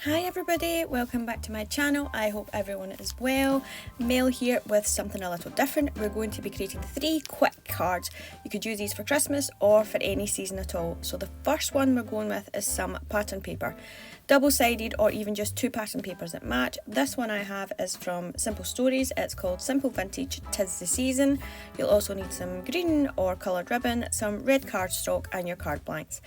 Hi everybody, welcome back to my channel. I hope everyone is well. Mel here with something a little different. We're going to be creating 3 quick cards. You could use these for Christmas or for any season at all. So the first one we're going with is some pattern paper. Double-sided or even just 2 pattern papers that match. This one I have is from Simple Stories. It's called Simple Vintage 'Tis the Season. You'll also need some green or coloured ribbon, some red cardstock and your card blanks.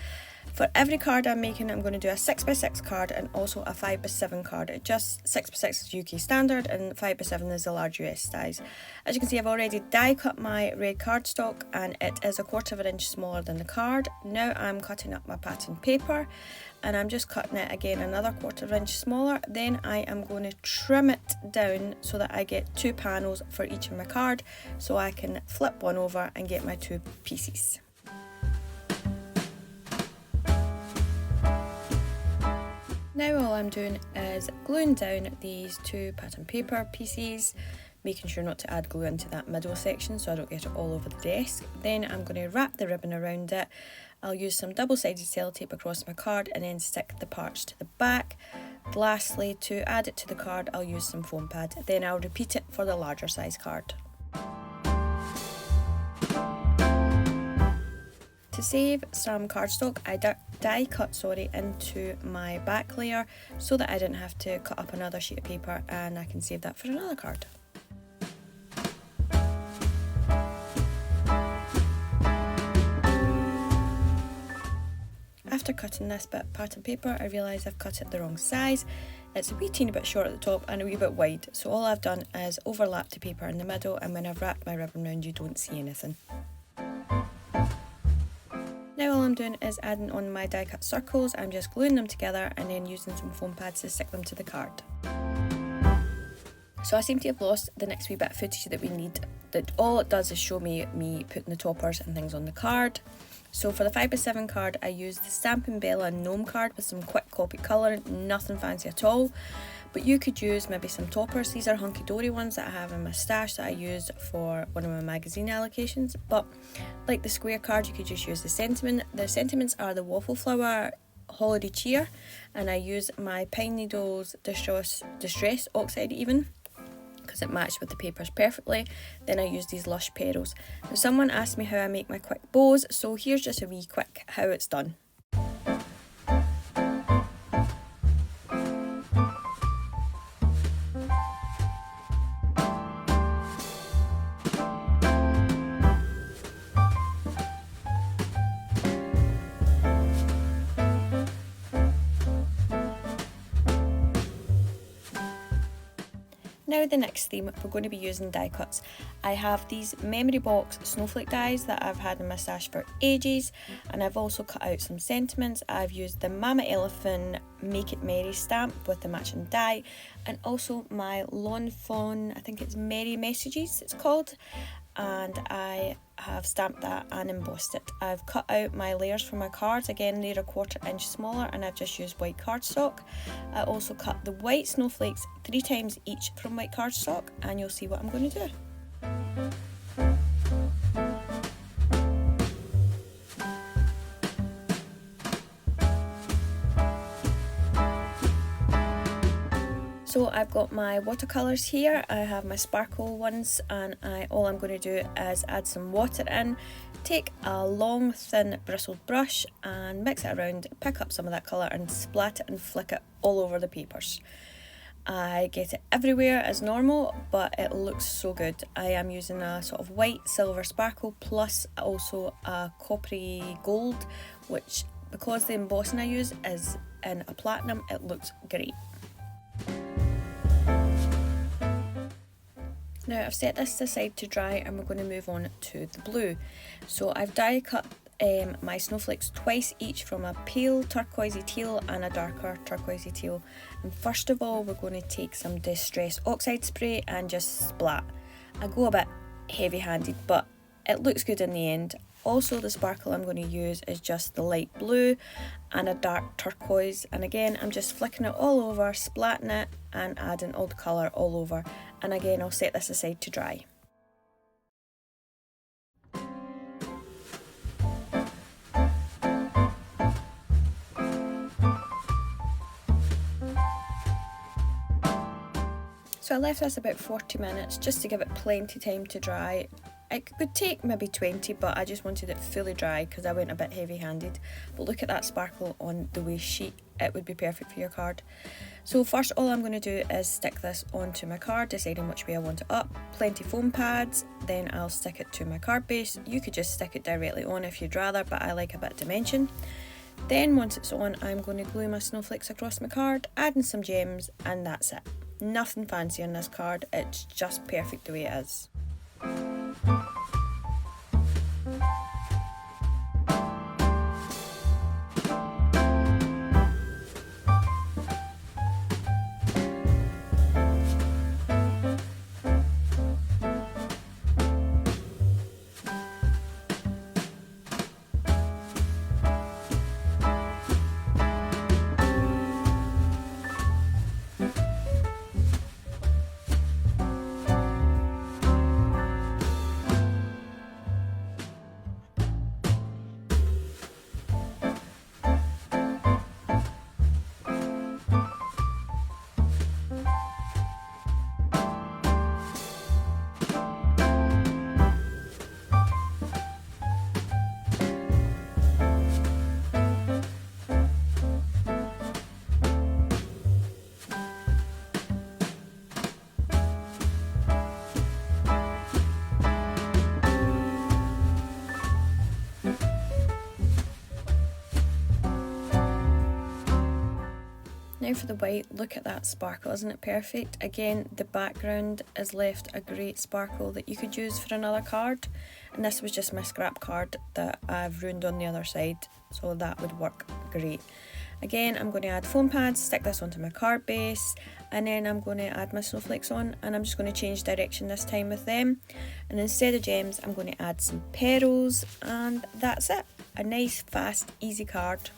For every card I'm making, I'm going to do a 6x6 card and also a 5x7 card. Just 6x6 is UK standard and 5x7 is the large US size. As you can see, I've already die cut my red cardstock and it is 1/4 inch smaller than the card. Now I'm cutting up my pattern paper and I'm just cutting it again another 1/4 inch smaller. Then I am going to trim it down so that I get 2 panels for each of my card, so I can flip one over and get my 2 pieces. Now all I'm doing is gluing down these 2 pattern paper pieces, making sure not to add glue into that middle section so I don't get it all over the desk. Then I'm going to wrap the ribbon around it. I'll use some double-sided sellotape across my card and then stick the parts to the back. Lastly, to add it to the card, I'll use some foam pad. Then I'll repeat it for the larger size card. To save some cardstock, I die cut into my back layer so that I didn't have to cut up another sheet of paper, and I can save that for another card. After cutting this bit of pattern paper, I realise I've cut it the wrong size. It's a wee teeny bit short at the top and a wee bit wide, so all I've done is overlap the paper in the middle, and when I've wrapped my ribbon round you don't see anything. Now all I'm doing is adding on my die cut circles. I'm just gluing them together and then using some foam pads to stick them to the card. So I seem to have lost the next wee bit of footage that we need. That all it does is show me putting the toppers and things on the card. So for the 5x7 card, I used the Stampin' Bella Gnome card with some quick copy colouring, nothing fancy at all. But you could use maybe some toppers. These are hunky dory ones that I have in my stash that I used for one of my magazine allocations. But like the square card, you could just use the sentiment. The sentiments are the waffle flower holiday cheer, and I use my Pine Needles Distress Oxide even, because it matched with the papers perfectly. Then I use these Lush Petals. Now someone asked me how I make my quick bows, so here's just a wee quick how it's done. Now the next theme, we're going to be using die cuts. I have these memory box snowflake dies that I've had in my stash for ages, and I've also cut out some sentiments. I've used the Mama Elephant Make It Merry stamp with the matching die, and also my Lawn Fawn, I think it's Merry Messages it's called, and I have stamped that and embossed it. I've cut out my layers for my cards, again they're 1/4 inch smaller, and I've just used white cardstock. I also cut the white snowflakes 3 times each from white cardstock, and you'll see what I'm going to do. So I've got my watercolours here. I have my sparkle ones, and all I'm going to do is add some water in, take a long thin bristled brush and mix it around, pick up some of that colour and splat it and flick it all over the papers. I get it everywhere as normal, but it looks so good. I am using a sort of white silver sparkle plus also a coppery gold, which, because the embossing I use is in a platinum, it looks great. Now I've set this aside to dry, and we're going to move on to the blue. So I've die cut my snowflakes twice each from a pale turquoisey teal and a darker turquoisey teal. And first of all, we're going to take some Distress Oxide spray and just splat. I go a bit heavy handed, but it looks good in the end. Also, the sparkle I'm going to use is just the light blue and a dark turquoise, and again I'm just flicking it all over, splatting it and adding all the colour all over, and again I'll set this aside to dry. So I left this about 40 minutes just to give it plenty time to dry. It could take maybe 20, but I just wanted it fully dry because I went a bit heavy-handed. But look at that sparkle on the waste sheet. It would be perfect for your card. So first, all I'm going to do is stick this onto my card, deciding which way I want it up. Plenty foam pads, then I'll stick it to my card base. You could just stick it directly on if you'd rather, but I like a bit of dimension. Then once it's on, I'm going to glue my snowflakes across my card, adding some gems, and that's it. Nothing fancy on this card, it's just perfect the way it is. Now for the white, look at that sparkle, isn't it perfect? Again, the background has left a great sparkle that you could use for another card. And this was just my scrap card that I've ruined on the other side, so that would work great. Again, I'm going to add foam pads, stick this onto my card base, and then I'm going to add my snowflakes on, and I'm just going to change direction this time with them. And instead of gems, I'm going to add some petals, and that's it. A nice, fast, easy card.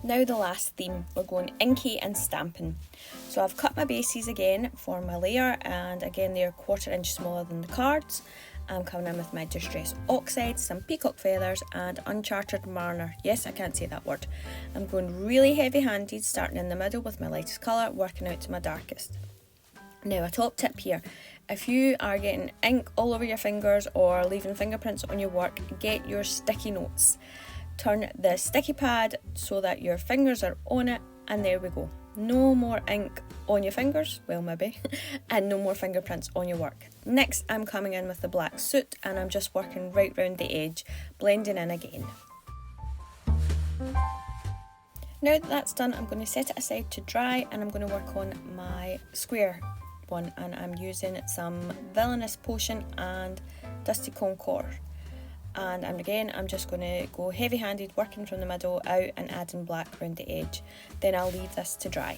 Now the last theme, we're going inky and stamping. So I've cut my bases again for my layer, and again they're 1/4 inch smaller than the cards. I'm coming in with my Distress Oxide, some peacock feathers and Uncharted Marner. Yes, I can't say that word. I'm going really heavy handed, starting in the middle with my lightest colour, working out to my darkest. Now a top tip here, if you are getting ink all over your fingers or leaving fingerprints on your work, get your sticky notes. Turn the sticky pad so that your fingers are on it, and there we go. No more ink on your fingers, well maybe, and no more fingerprints on your work. Next, I'm coming in with the black soot, and I'm just working right round the edge, blending in again. Now that that's done, I'm going to set it aside to dry, and I'm going to work on my square one, and I'm using some Villainous Potion and Dusty Concord. And I'm just going to go heavy handed, working from the middle out and adding black around the edge. Then I'll leave this to dry.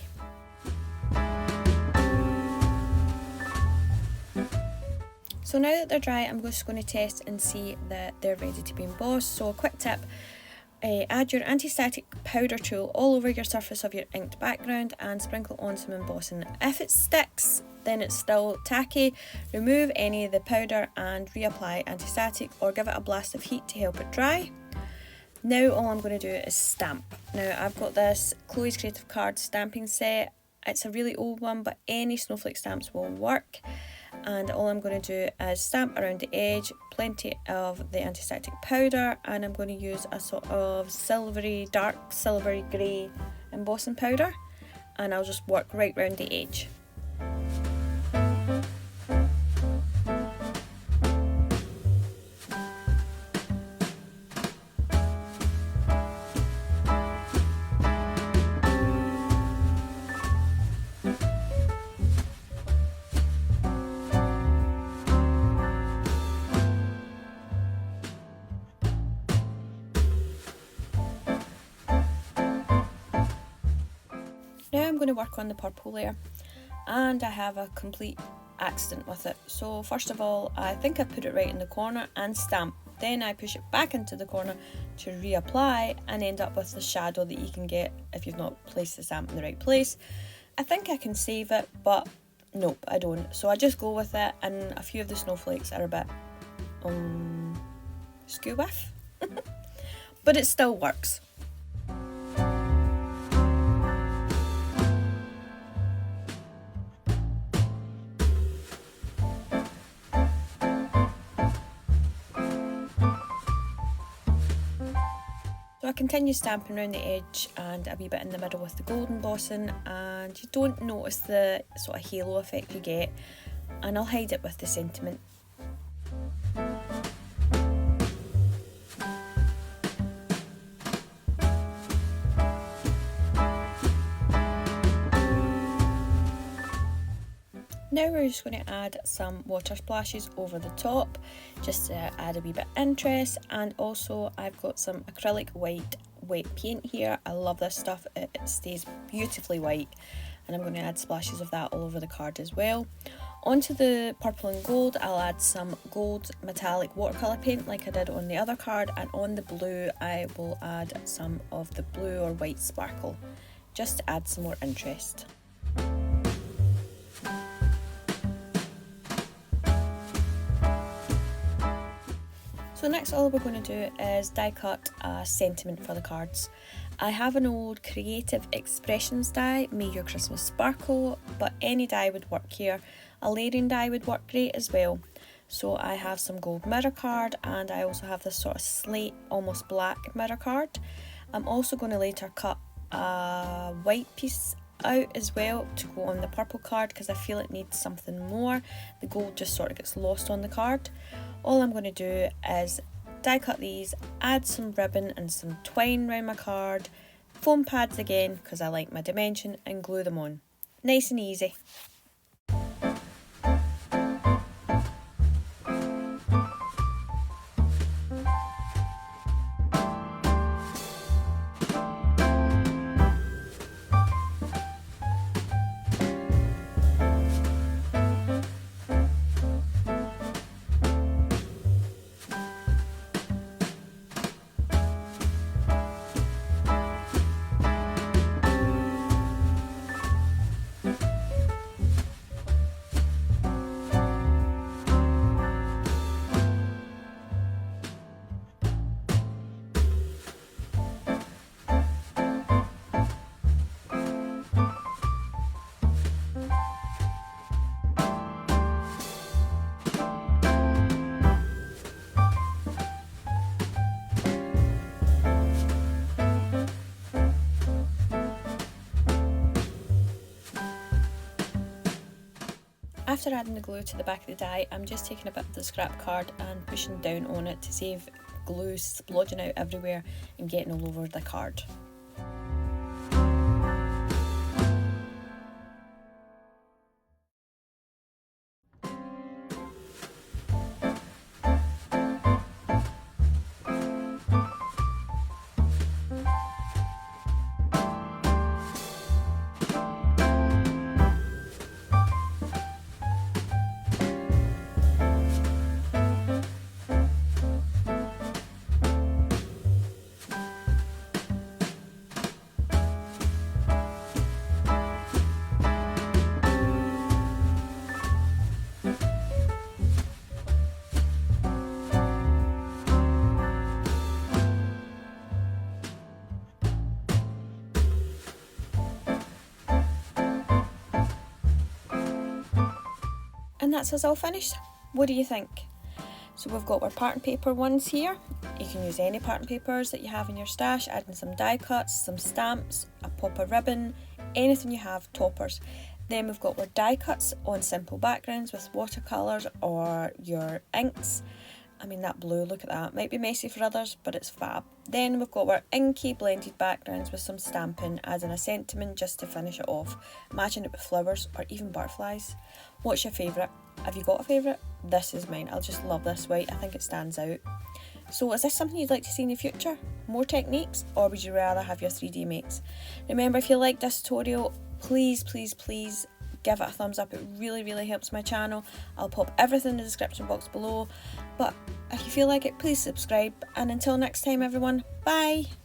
So now that they're dry, I'm just going to test and see that they're ready to be embossed. So a quick tip, Add your anti-static powder tool all over your surface of your inked background and sprinkle on some embossing. If it sticks, then it's still tacky. Remove any of the powder and reapply anti-static or give it a blast of heat to help it dry. Now all I'm going to do is stamp. Now I've got this Chloe's Creative Card stamping set. It's a really old one, but any snowflake stamps will work. And all I'm going to do is stamp around the edge, plenty of the anti-static powder, and I'm going to use a sort of silvery, dark silvery grey embossing powder, and I'll just work right round the edge. Now I'm going to work on the purple layer, and I have a complete accident with it. So first of all, I think I put it right in the corner and stamp. Then I push it back into the corner to reapply and end up with the shadow that you can get if you've not placed the stamp in the right place. I think I can save it, but nope, I don't. So I just go with it, and a few of the snowflakes are a bit skew with, but it still works. So I continue stamping around the edge and a wee bit in the middle with the gold embossing, and you don't notice the sort of halo effect you get, and I'll hide it with the sentiment. Now we're just going to add some water splashes over the top, just to add a wee bit of interest, and also I've got some acrylic white wet paint here. I love this stuff, it stays beautifully white, and I'm going to add splashes of that all over the card as well. Onto the purple and gold, I'll add some gold metallic watercolour paint like I did on the other card, and on the blue I will add some of the blue or white sparkle, just to add some more interest. So next all we're going to do is die cut a sentiment for the cards. I have an old Creative Expressions die, May Your Christmas Sparkle, but any die would work here. A layering die would work great as well. So I have some gold mirror card, and I also have this sort of slate, almost black mirror card. I'm also going to later cut a white piece out as well to go on the purple card because I feel it needs something more. The gold just sort of gets lost on the card. All I'm going to do is die cut these, add some ribbon and some twine around my card, foam pads again because I like my dimension, and glue them on. Nice and easy. After adding the glue to the back of the die, I'm just taking a bit of the scrap card and pushing down on it to save glue splodging out everywhere and getting all over the card. And that's us all finished. What do you think? So we've got our pattern paper ones here. You can use any pattern papers that you have in your stash, add in some die cuts, some stamps, a pop of ribbon, anything you have, toppers. Then we've got our die cuts on simple backgrounds with watercolours or your inks. I mean, that blue, look at that. Might be messy for others, but it's fab. Then we've got our inky blended backgrounds with some stamping, adding a sentiment just to finish it off. Matching it with flowers or even butterflies. What's your favourite? Have you got a favourite? This is mine. I just love this white. I think it stands out. So is this something you'd like to see in the future? More techniques? Or would you rather have your 3D makes? Remember, if you like this tutorial, please give it a thumbs up. It really helps my channel. I'll pop everything in the description box below. But if you feel like it, please subscribe. And until next time, everyone, bye!